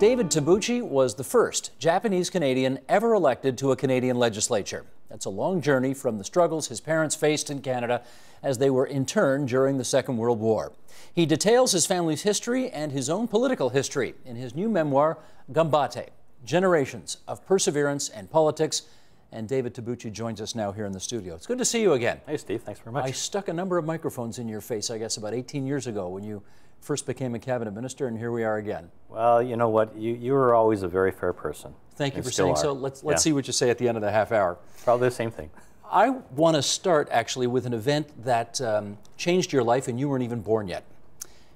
David Tsubouchi was the first Japanese Canadian ever elected to a Canadian legislature. That's a long journey from the struggles his parents faced in Canada as they were interned during the Second World War. He details his family's history and his own political history in his new memoir, Gambatte, Generations of Perseverance and Politics. And David Tsubouchi joins us now here in the studio. It's good to see you again. Hey, Steve. Thanks very much. I stuck a number of microphones in your face, I guess, about 18 years ago when you first became a cabinet minister, and here we are again. Well, you know what? You were always a very fair person. Thank you for saying so. Let's see what you say at the end of the half hour. Probably the same thing. I want to start, actually, with an event that changed your life, and you weren't even born yet.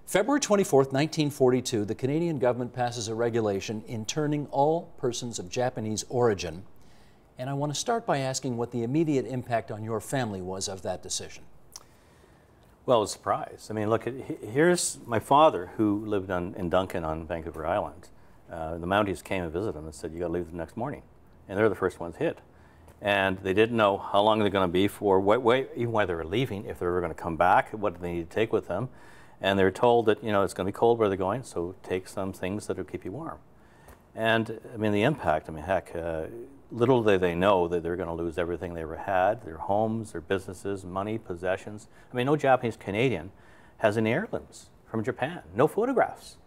February 24th, 1942, the Canadian government passes a regulation interning all persons of Japanese origin. And I want to start by asking what the immediate impact on your family was of that decision. Well, it was a surprise. I mean, look, here's my father, who lived in Duncan on Vancouver Island. The Mounties came and visited him and said, you got to leave the next morning. And they're the first ones hit. And they didn't know how long they're going to be for, even why they were leaving, if they were going to come back, what do they need to take with them. And they were told that, you know, it's going to be cold where they're going, so take some things that will keep you warm. And, I mean, the impact, I mean, heck, little did they know that they're going to lose everything they ever had, their homes, their businesses, money, possessions. I mean, no Japanese Canadian has any heirlooms from Japan, no photographs.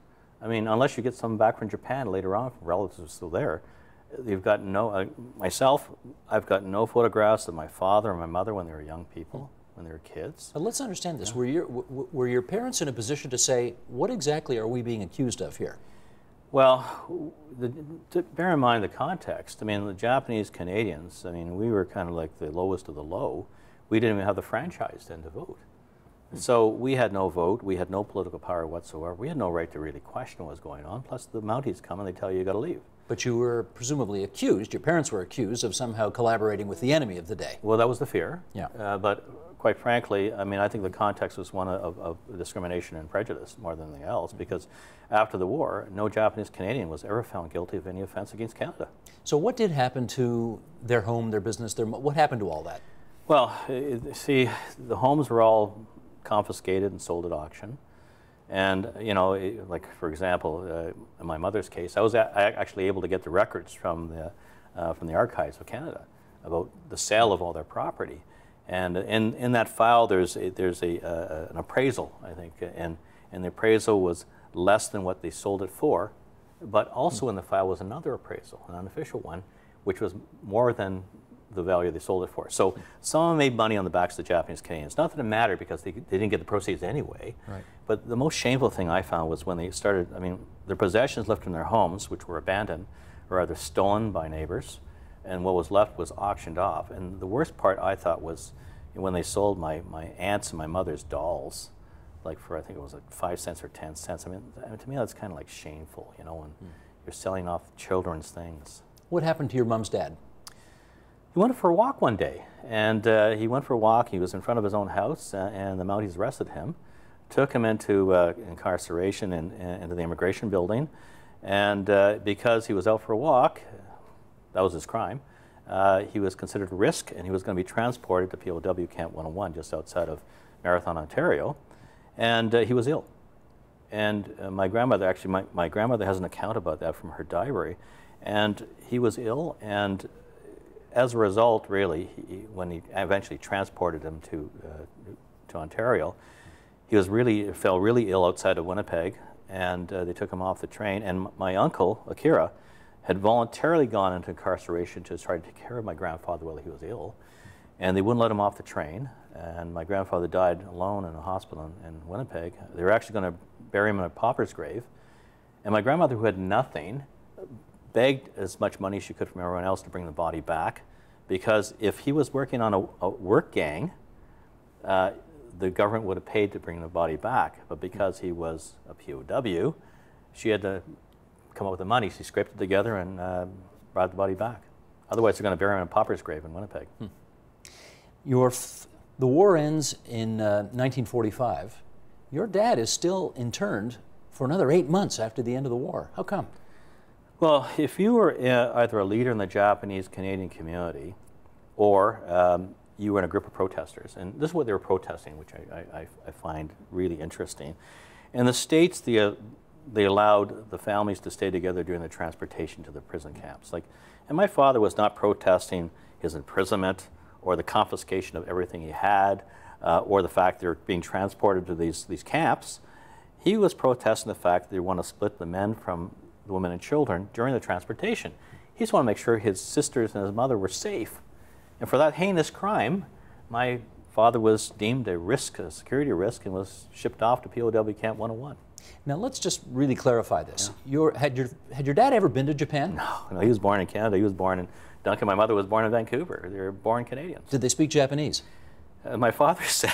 I mean, unless you get some back from Japan later on, from relatives who are still there. You've got no, myself, I've got no photographs of my father or my mother when they were young people, when they were kids. But let's understand this. Yeah. Were your parents in a position to say, what exactly are we being accused of here? Well, to bear in mind the context, I mean, the Japanese Canadians, I mean, we were kind of like the lowest of the low. We didn't even have the franchise then to vote. So we had no vote, we had no political power whatsoever. We had no right to really question what was going on. Plus the Mounties come and they tell you got to leave. But you were presumably accused, your parents were accused of somehow collaborating with the enemy of the day. Well, that was the fear. Yeah. But quite frankly, I mean, I think the context was one of discrimination and prejudice more than anything else, because after the war, no Japanese Canadian was ever found guilty of any offense against Canada. So what did happen to their home, their business, what happened to all that? Well, see, the homes were all confiscated and sold at auction. And, you know, like, for example, in my mother's case, I was actually able to get the records from the archives of Canada about the sale of all their property. And in that file, there's an appraisal, I think, and the appraisal was less than what they sold it for. But also in the file was another appraisal, an unofficial one, which was more than the value they sold it for. So someone made money on the backs of the Japanese Canadians. Not that it mattered because they didn't get the proceeds anyway. Right. But the most shameful thing I found was when they started, I mean, their possessions left in their homes, which were abandoned, were either stolen by neighbors, and what was left was auctioned off. And the worst part, I thought, was when they sold my aunt's and my mother's dolls, like for, I think it was like 5 cents or 10 cents. I mean, to me, that's kind of like shameful, you know, when you're selling off children's things. What happened to your mom's dad? He went for a walk one day, and he went for a walk. He was in front of his own house, and the Mounties arrested him, took him into incarceration into the immigration building, and because he was out for a walk, that was his crime, he was considered a risk, and he was going to be transported to POW Camp 101 just outside of Marathon, Ontario, and he was ill. And my grandmother, actually, my grandmother has an account about that from her diary, and he was ill, and as a result, really, when he eventually transported him to Ontario, he was fell really ill outside of Winnipeg, and they took him off the train. And my uncle, Akira, had voluntarily gone into incarceration to try to take care of my grandfather while he was ill, and they wouldn't let him off the train. And my grandfather died alone in a hospital in Winnipeg. They were actually going to bury him in a pauper's grave, and my grandmother, who had nothing, begged as much money as she could from everyone else to bring the body back, because if he was working on a work gang, the government would have paid to bring the body back. But because he was a POW, she had to come up with the money. She scraped it together and brought the body back. Otherwise, they're going to bury him in a pauper's grave in Winnipeg. The war ends in 1945. Your dad is still interned for another 8 months after the end of the war. How come? Well, if you were either a leader in the Japanese-Canadian community or you were in a group of protesters, and this is what they were protesting, which I find really interesting. In the States, the they allowed the families to stay together during the transportation to the prison camps. And my father was not protesting his imprisonment or the confiscation of everything he had, or the fact they're being transported to these camps. He was protesting the fact that they want to split the men from the women and children during the transportation. He just wanted to make sure his sisters and his mother were safe. And for that heinous crime, my father was deemed a risk, a security risk, and was shipped off to POW Camp 101. Now let's just really clarify this. Yeah. Had your dad ever been to Japan? No, he was born in Canada. He was born in Duncan. My mother was born in Vancouver. They were born Canadians. Did they speak Japanese? My father said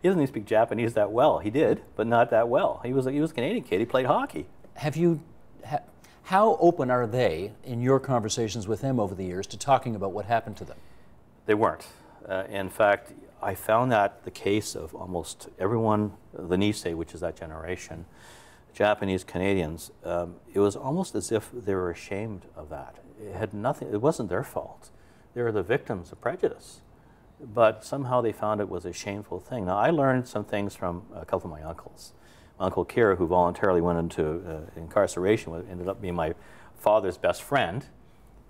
he doesn't even speak Japanese that well. He did, but not that well. He was a Canadian kid. He played hockey. How open are they in your conversations with them over the years to talking about what happened to them? They weren't. In fact, I found that the case of almost everyone, the Nisei, which is that generation, Japanese Canadians, it was almost as if they were ashamed of that. It had nothing, it wasn't their fault. They were the victims of prejudice. But somehow they found it was a shameful thing. Now, I learned some things from a couple of my uncles. My Uncle Kira, who voluntarily went into incarceration, ended up being my father's best friend.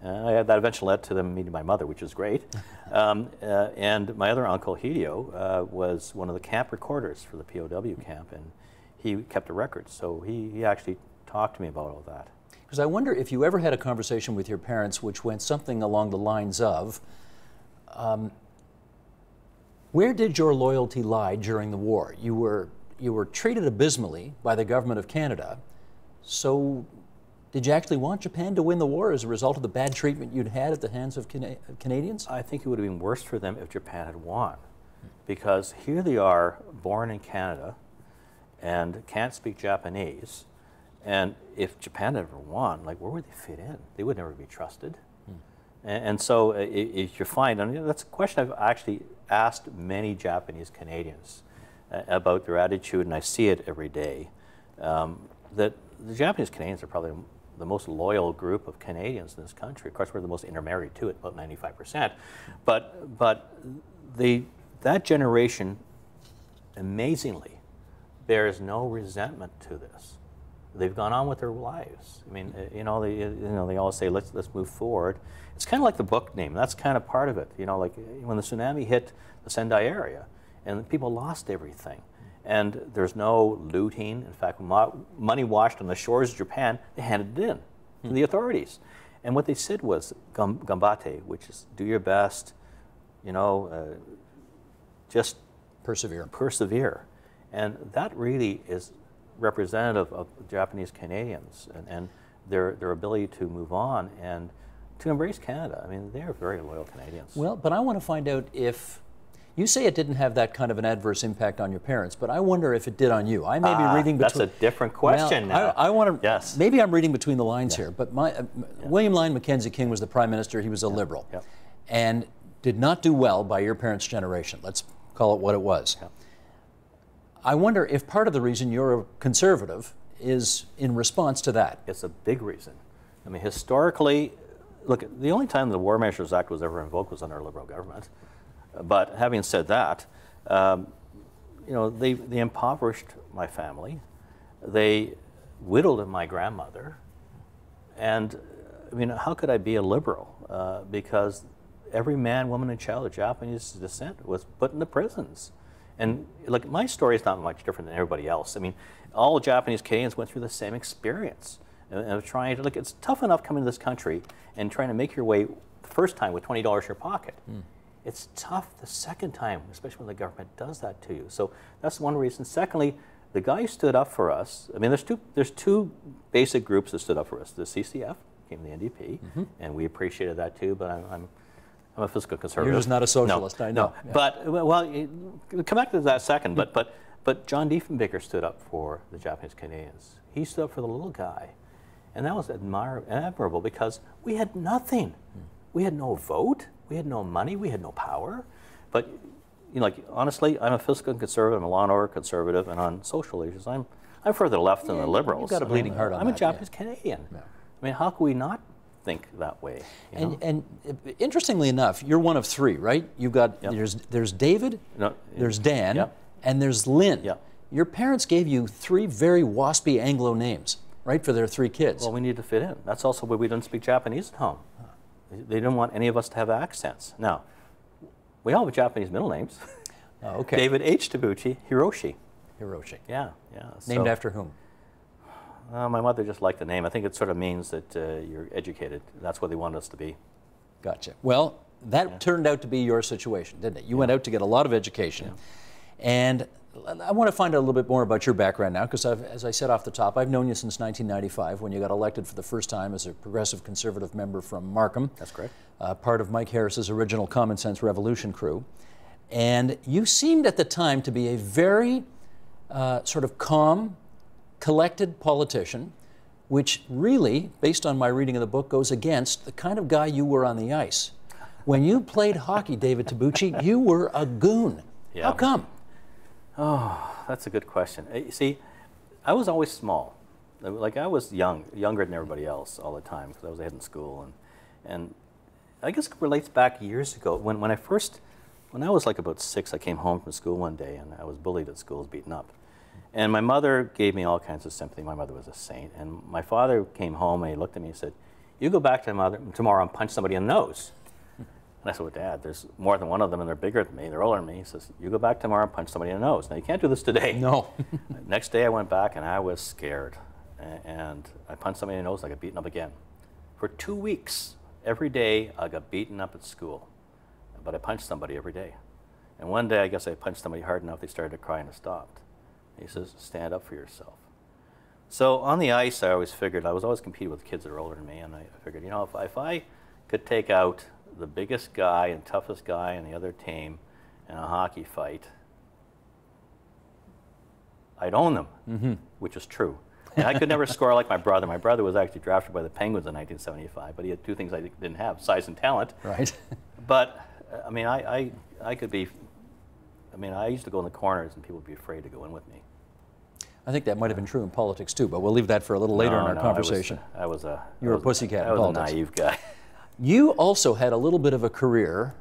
That eventually led to them meeting my mother, which was great. And my other uncle, Hideo, was one of the camp recorders for the POW camp, and he kept a record. So he actually talked to me about all that. Because I wonder if you ever had a conversation with your parents which went something along the lines of, where did your loyalty lie during the war? You were treated abysmally by the government of Canada, so did you actually want Japan to win the war as a result of the bad treatment you'd had at the hands of Canadians? I think it would have been worse for them if Japan had won, because here they are, born in Canada, and can't speak Japanese, and if Japan had ever won, like, where would they fit in? They would never be trusted. And so if you find, and that's a question I've actually asked many Japanese Canadians about their attitude, and I see it every day, that the Japanese Canadians are probably the most loyal group of Canadians in this country. Of course, we're the most intermarried to it, about 95%. But that generation, amazingly, bears no resentment to this. They've gone on with their lives. I mean, they always say, let's move forward. It's kind of like the book name. That's kind of part of it. Like when the tsunami hit the Sendai area, and people lost everything. And there's no looting. In fact, money washed on the shores of Japan, they handed it in to the authorities. And what they said was, Gambatte, which is do your best, just persevere. And that really is representative of Japanese Canadians and their ability to move on and to embrace Canada. I mean, they're very loyal Canadians. Well, but I want to find out if, you say it didn't have that kind of an adverse impact on your parents, but I wonder if it did on you. I may be reading between... That's a different question now. I want to... Yes. Maybe I'm reading between the lines here, but William Lyon Mackenzie King was the Prime Minister. He was a Liberal. And did not do well by your parents' generation. Let's call it what it was. I wonder if part of the reason you're a Conservative is in response to that. It's a big reason. I mean, historically, look, the only time the War Measures Act was ever invoked was under a Liberal government. But having said that, they impoverished my family. They whittled my grandmother. And, I mean, how could I be a Liberal? Because every man, woman, and child of Japanese descent was put into prisons. And like, my story is not much different than everybody else. I mean, all Japanese Canadians went through the same experience. And trying to, it's tough enough coming to this country and trying to make your way the first time with $20 in your pocket. It's tough the second time, especially when the government does that to you. So that's one reason. Secondly, the guy who stood up for us, I mean, there's two basic groups that stood up for us. The CCF, came the NDP, and we appreciated that too, but I'm a fiscal conservative. You're just not a socialist, I know. Yeah. But, well, come back to that second, but John Diefenbaker stood up for the Japanese Canadians. He stood up for the little guy. And that was admirable because we had nothing. We had no vote, we had no money, we had no power. But, honestly, I'm a fiscal conservative, I'm a law and order conservative, and on social issues, I'm further left than the Liberals. You've got a bleeding heart on that. I'm a Japanese Canadian. I mean, how can we not think that way? And interestingly enough, you're one of three, right? You've got, there's David, there's Dan, and there's Lynn. Your parents gave you 3 very waspy Anglo names, right, for their 3 kids. Well, we need to fit in. That's also why we didn't speak Japanese at home. They didn't want any of us to have accents. Now, we all have Japanese middle names. Oh, okay. David H. Tsubouchi, Hiroshi. Hiroshi. Yeah, yeah. Named after whom? My mother just liked the name. I think it sort of means that you're educated. That's what they wanted us to be. Gotcha. Well, that turned out to be your situation, didn't it? You went out to get a lot of education. And I want to find out a little bit more about your background now, because as I said off the top, I've known you since 1995 when you got elected for the first time as a progressive conservative member from Markham. That's correct. Part of Mike Harris's original Common Sense Revolution crew. And you seemed at the time to be a very sort of calm, collected politician, which really, based on my reading of the book, goes against the kind of guy you were on the ice. When you played hockey, David Tsubouchi, you were a goon. Yeah. How come? Oh, that's a good question. You see, I was always small. Like, I was younger than everybody else all the time, because I was ahead in school. And I guess it relates back years ago. When I was like about 6, I came home from school one day, and I was bullied at school, beaten up. And my mother gave me all kinds of sympathy. My mother was a saint. And my father came home, and he looked at me and said, "You go back to tomorrow and punch somebody in the nose." And I said, "Well, Dad, there's more than one of them, and they're bigger than me. They're older than me." He says, "You go back tomorrow and punch somebody in the nose." Now, you can't do this today. No. Next day, I went back, and I was scared. And I punched somebody in the nose, and I got beaten up again. For 2 weeks, every day, I got beaten up at school. But I punched somebody every day. And one day, I guess I punched somebody hard enough, they started to cry, and it stopped. He says, "Stand up for yourself." So on the ice, I always figured, I was always competing with kids that are older than me, and I figured, you know, if I could take out the biggest guy and toughest guy on the other team in a hockey fight, I'd own them, which is true. And I could never score like my brother. My brother was actually drafted by the Penguins in 1975, but he had 2 things I didn't have, size and talent. Right. But, I mean, I could be, I mean, I used to go in the corners and people would be afraid to go in with me. I think that might have been true in politics too, but we'll leave that for a little later in our conversation. You were a pussycat in politics. I was a naive guy. You also had a little bit of a career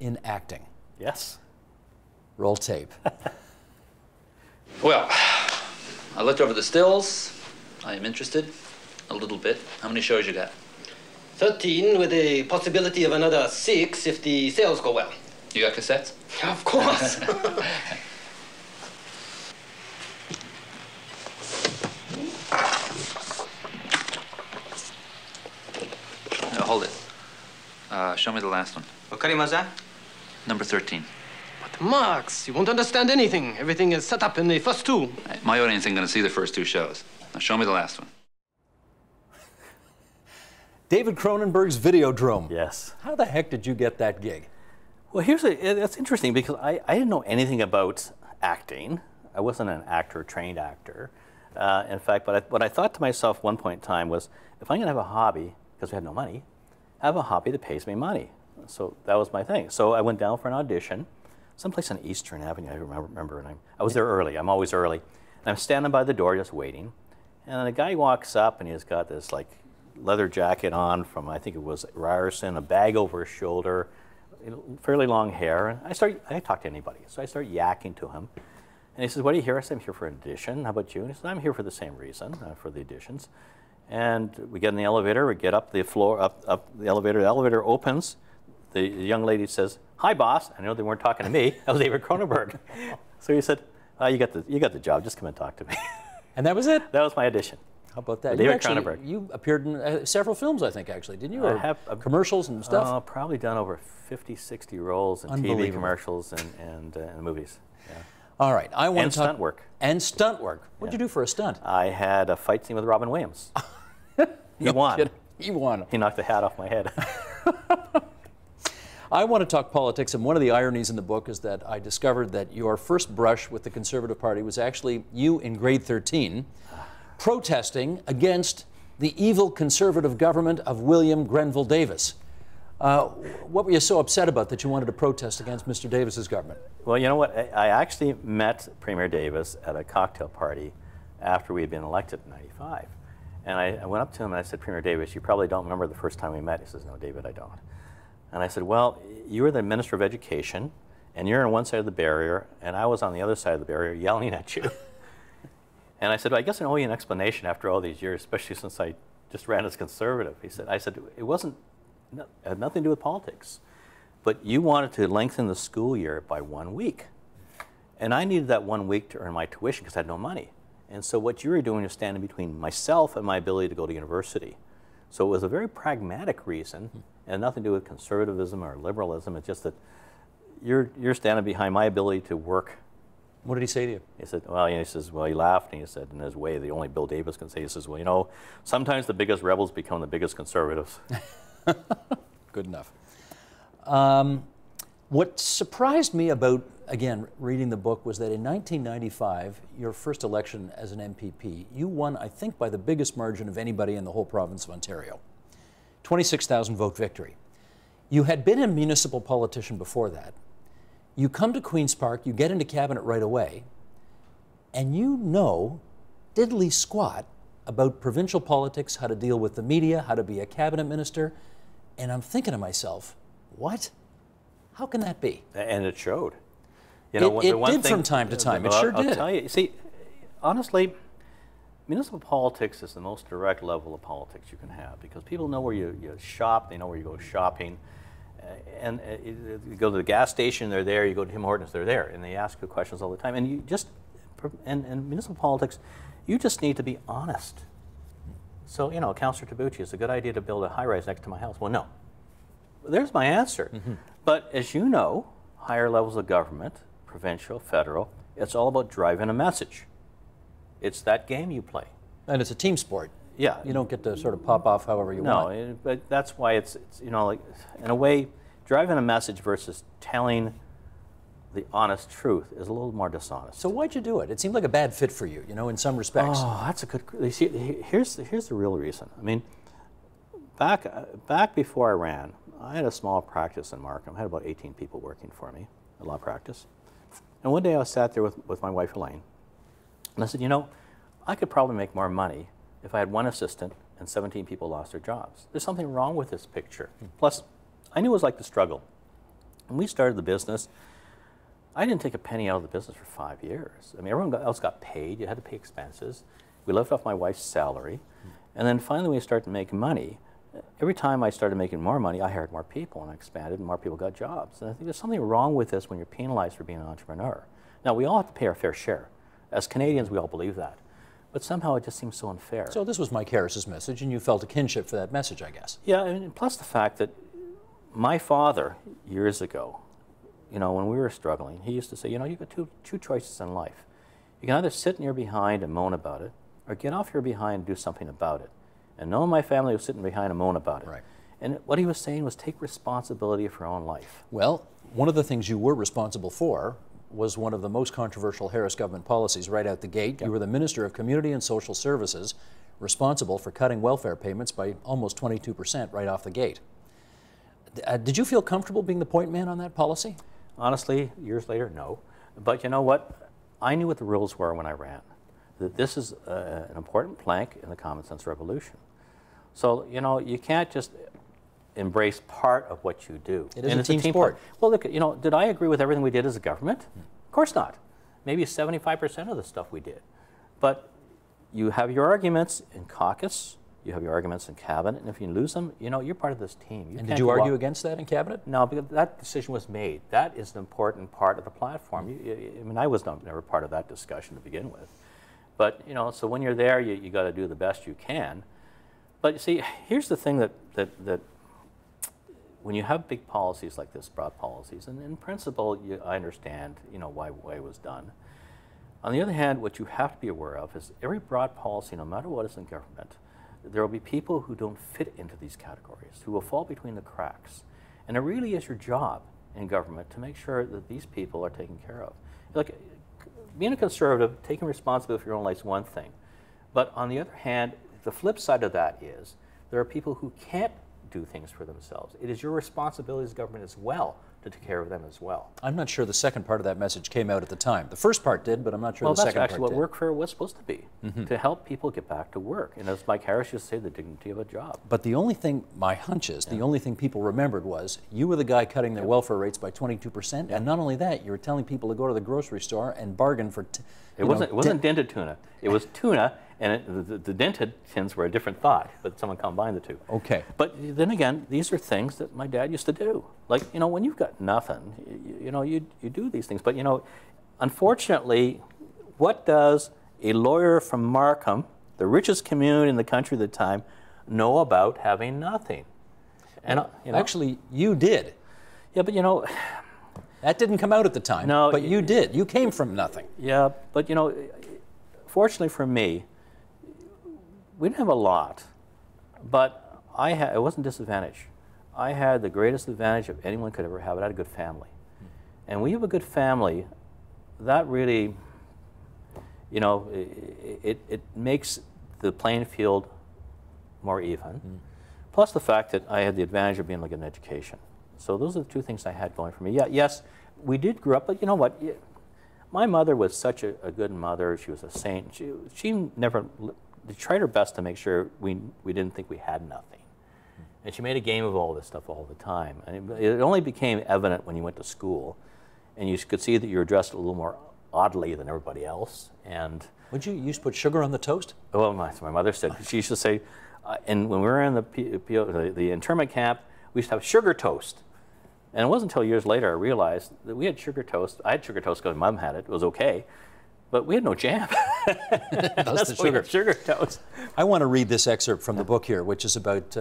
in acting. Yes. Roll tape. Well, I looked over the stills. I am interested a little bit. How many shows you got? 13, with a possibility of another 6 if the sales go well. You got cassettes? Of course. No, hold it. Show me the last one. Wakarimasen? Number 13. But Max, you won't understand anything. Everything is set up in the first 2. My audience ain't gonna see the first 2 shows. Now show me the last one. David Cronenberg's Videodrome. Yes. How the heck did you get that gig? Well, that's interesting, because I didn't know anything about acting. I wasn't an actor, trained actor. In fact, what I thought to myself one point in time was, if I'm going to have a hobby, because we had no money, have a hobby that pays me money. So that was my thing. So I went down for an audition, someplace on Eastern Avenue, I remember, and I was there early. I'm always early. And I'm standing by the door just waiting. And then a guy walks up, and he's got this like leather jacket on from, I think it was Ryerson, a bag over his shoulder, fairly long hair. And I talked to anybody. So I start yakking to him. And he says, "What are you here?" I said, "I'm here for an audition. How about you?" And he says, "I'm here for the same reason, for the auditions." And we get in the elevator, we get up the floor, up the elevator opens. The young lady says, "Hi, boss." I know they weren't talking to me. That was David Cronenberg. So he said, "You got the job, just come and talk to me." And that was it? That was my audition. How about that? David Cronenberg. You appeared in several films, I think, actually, didn't you? I Or have commercials and stuff? Probably done over 50, 60 roles in TV commercials and movies. Yeah. All right. I want and to talk stunt work. And stunt work. What'd you do for a stunt? I had a fight scene with Robin Williams. He won. Kidding. He won. He knocked the hat off my head. I want to talk politics, and one of the ironies in the book is that I discovered that your first brush with the Conservative Party was actually you in grade 13 protesting against the evil Conservative government of William Grenville Davis. What were you so upset about that you wanted to protest against Mr. Davis's government? Well, you know what? I actually met Premier Davis at a cocktail party after we had been elected in '95. And I went up to him and I said, "Premier Davis, you probably don't remember the first time we met." He says, "No, David, I don't." And I said, "Well, you were the Minister of Education, and you're on one side of the barrier, and I was on the other side of the barrier yelling at you. And I said, well, I guess I owe you an explanation after all these years, especially since I just ran as conservative. I said, it had nothing to do with politics, but you wanted to lengthen the school year by 1 week. And I needed that 1 week to earn my tuition because I had no money. And so what you were doing is standing between myself and my ability to go to university. So it was a very pragmatic reason, and nothing to do with conservatism or liberalism. It's just that you're standing behind my ability to work. What did he say to you? He said, well, he says, well, he laughed, and he said, in his way, the only Bill Davis can say, he says, well, sometimes the biggest rebels become the biggest conservatives. Good enough. What surprised me about, again, reading the book was that in 1995, your first election as an MPP, you won, I think, by the biggest margin of anybody in the whole province of Ontario. 26,000 vote victory. You had been a municipal politician before that. You come to Queen's Park, you get into cabinet right away, and you know diddly squat about provincial politics, how to deal with the media, how to be a cabinet minister, and I'm thinking to myself, what? How can that be? And it showed. It did from time to time. It sure did. I'll tell you. See, honestly, municipal politics is the most direct level of politics you can have because people know where you shop, they know where you go shopping. And you go to the gas station, they're there. You go to Tim Hortons, they're there, and they ask you questions all the time. And you just, and municipal politics, you just need to be honest. So, Councillor Tsubouchi, it's a good idea to build a high-rise next to my house. Well, no. There's my answer. But as you know, higher levels of government, provincial, federal, it's all about driving a message. It's that game you play. And it's a team sport. Yeah. You don't get to sort of pop off however you want. No, but that's why it's like, in a way, driving a message versus telling the honest truth is a little more dishonest. So why'd you do it? It seemed like a bad fit for you, in some respects. Oh, that's a good, you see, here's the real reason. I mean, back before I ran, I had a small practice in Markham. I had about 18 people working for me, a law practice. And one day I sat there with my wife, Elaine, and I said, I could probably make more money if I had one assistant and 17 people lost their jobs. There's something wrong with this picture. Plus, I knew it was like the struggle. When we started the business, I didn't take a penny out of the business for 5 years. I mean, everyone else got paid. You had to pay expenses. We lived off my wife's salary. And then finally, when we started making money, every time I started making more money, I hired more people and I expanded and more people got jobs. And I think there's something wrong with this when you're penalized for being an entrepreneur. Now, we all have to pay our fair share. As Canadians, we all believe that. But somehow it just seems so unfair. So this was Mike Harris's message, and you felt a kinship for that message, I guess. Yeah, and plus the fact that my father, years ago, when we were struggling, he used to say, you've got two choices in life. You can either sit in your behind and moan about it, or get off your behind and do something about it. And no one in my family was sitting behind and moan about it. Right. And what he was saying was take responsibility for your own life. Well, one of the things you were responsible for was one of the most controversial Harris government policies right out the gate. You were the Minister of Community and Social Services, responsible for cutting welfare payments by almost 22% right off the gate. Did you feel comfortable being the point man on that policy? Honestly, years later, no. But you know what? I knew what the rules were when I ran, that this is an important plank in the common sense revolution. So, you can't just embrace part of what you do. It is a team sport. Well, look, did I agree with everything we did as a government? Of course not. Maybe 75% of the stuff we did. But you have your arguments in caucus, you have your arguments in cabinet, and if you lose them, you're part of this team. And did you argue against that in cabinet? No, because that decision was made. That is an important part of the platform. I was never part of that discussion to begin with. But, so when you're there, you got to do the best you can. But you see, here's the thing that when you have big policies like this, broad policies, and in principle, I understand, why it was done. On the other hand, what you have to be aware of is every broad policy, no matter what is in government, there will be people who don't fit into these categories, who will fall between the cracks. And it really is your job in government to make sure that these people are taken care of. Like, being a conservative, taking responsibility for your own life is one thing. But on the other hand, the flip side of that is there are people who can't do things for themselves. It is your responsibility as government as well to take care of them as well. I'm not sure the second part of that message came out at the time. The first part did, but I'm not sure the second part did. Well, that's actually what work was supposed to be, to help people get back to work. And as Mike Harris used to say, the dignity of a job. But the only thing, my hunch is, the only thing people remembered was you were the guy cutting their welfare rates by 22%, and not only that, you were telling people to go to the grocery store and bargain for it wasn't dented tuna. It was tuna, and the dented tins were a different thought, but someone combined the two. Okay. But then again, these are things that my dad used to do. Like, when you've got nothing, you do these things. But, unfortunately, what does a lawyer from Markham, the richest community in the country at the time, know about having nothing? And actually, you did. Yeah, but that didn't come out at the time. No, but you did. You came from nothing. Yeah, but fortunately for me, we didn't have a lot, but I wasn't disadvantaged. I had the greatest advantage of anyone could ever have. I had a good family. And when you have a good family, that really, it makes the playing field more even. Plus the fact that I had the advantage of being able to get an education. So those are the two things I had going for me. Yeah, yes, we did grow up, but you know what? My mother was such a good mother. She was a saint. She never tried her best to make sure we didn't think we had nothing. And she made a game of all this stuff all the time. And it only became evident when you went to school, and you could see that you were dressed a little more oddly than everybody else. And would you used to put sugar on the toast? Well, my mother said, she used to say, and when we were in the internment camp, we used to have sugar toast. And it wasn't until years later I realized that we had sugar toast. I had sugar toast because Mom had it. It was okay. But we had no jam. That's the sugar toast. I want to read this excerpt from the book here, which is about,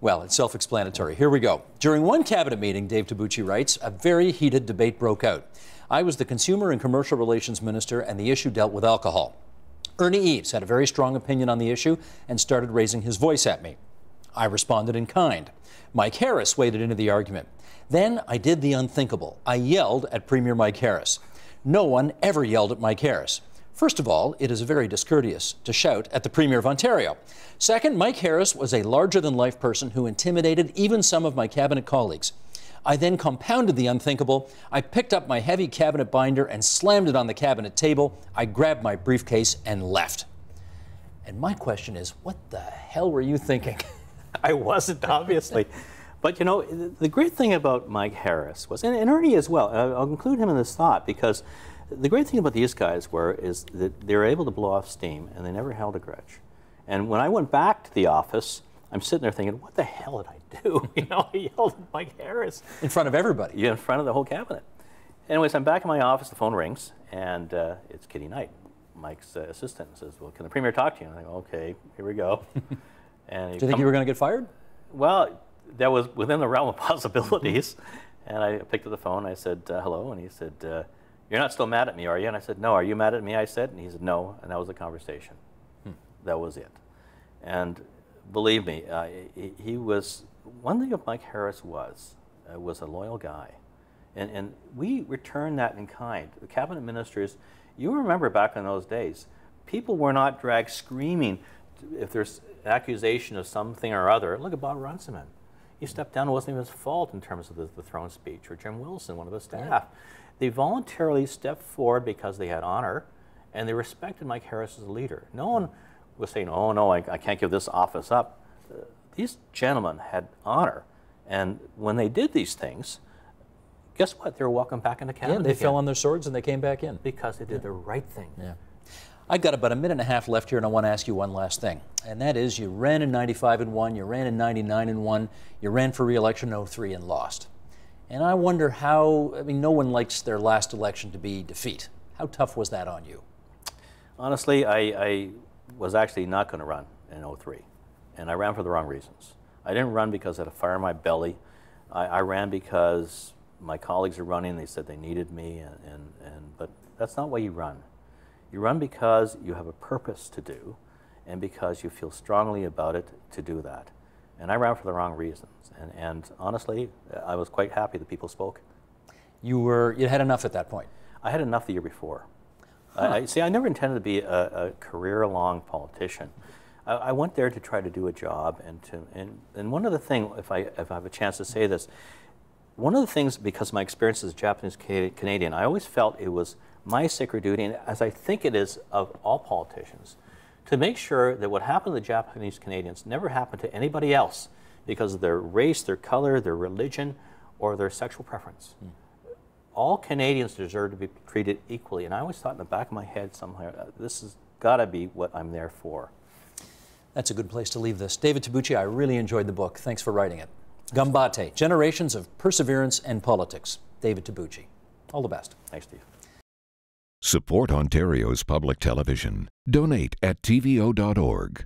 well, it's self-explanatory. Here we go. During one cabinet meeting, Dave Tsubouchi writes, a very heated debate broke out. I was the Consumer and Commercial Relations Minister, and the issue dealt with alcohol. Ernie Eves had a very strong opinion on the issue and started raising his voice at me. I responded in kind. Mike Harris waded into the argument. Then I did the unthinkable. I yelled at Premier Mike Harris. No one ever yelled at Mike Harris. First of all, it is very discourteous to shout at the Premier of Ontario. Second, Mike Harris was a larger-than-life person who intimidated even some of my cabinet colleagues. I then compounded the unthinkable. I picked up my heavy cabinet binder and slammed it on the cabinet table. I grabbed my briefcase and left. And my question is, what the hell were you thinking? I wasn't, obviously. But the great thing about Mike Harris was, and Ernie as well, I'll include him in this thought, because the great thing about these guys is that they were able to blow off steam and they never held a grudge. And when I went back to the office, I'm sitting there thinking, what the hell did I do? I yelled at Mike Harris. In front of everybody. Yeah, in front of the whole cabinet. Anyways, I'm back in my office, the phone rings, and it's Kitty Knight, Mike's assistant, and says, well, can the Premier talk to you? And I go, okay, here we go. And do you think you were going to get fired? Well, that was within the realm of possibilities. And I picked up the phone, I said, hello, and he said, you're not still mad at me, are you? And I said, no, are you mad at me? I said, and he said, no, and that was the conversation. That was it. And believe me, he was, one thing of Mike Harris was a loyal guy. And we returned that in kind. The cabinet ministers, you remember back in those days, people were not dragged screaming if there's an accusation of something or other. Look at Bob Runciman. He stepped down, it wasn't even his fault in terms of the throne speech, or Jim Wilson, one of the staff. They voluntarily stepped forward because they had honor, and they respected Mike Harris as a leader. No one was saying, oh no, I can't give this office up. These gentlemen had honor, and when they did these things, guess what? They were welcomed back into cabinet. Yeah, they fell on their swords and they came back in. Because they did the right thing. Yeah. I've got about a minute and a half left here, and I want to ask you one last thing. And that is, you ran in 95 and won, you ran in 99 and won, you ran for re-election in 03 and lost. And I wonder how, I mean, no one likes their last election to be defeat. How tough was that on you? Honestly, I was actually not going to run in 03. And I ran for the wrong reasons. I didn't run because I had a fire in my belly. I ran because my colleagues are running, they said they needed me, but that's not why you run. You run because you have a purpose to do, and because you feel strongly about it to do that. And I ran for the wrong reasons. And honestly, I was quite happy that people spoke. You had enough at that point? I had enough the year before. See, I never intended to be a career-long politician. I went there to try to do a job, and one of the things, if I have a chance to say this, one of the things, because my experience as a Japanese Canadian, I always felt it was my sacred duty, and as I think it is of all politicians, to make sure that what happened to the Japanese Canadians never happened to anybody else because of their race, their color, their religion, or their sexual preference. All Canadians deserve to be treated equally, and I always thought in the back of my head somewhere, this has got to be what I'm there for. That's a good place to leave this. David Tsubouchi, I really enjoyed the book. Thanks for writing it. Gambatte, Generations of Perseverance and Politics. David Tsubouchi. All the best. Thanks, Steve. Support Ontario's public television. Donate at tvo.org.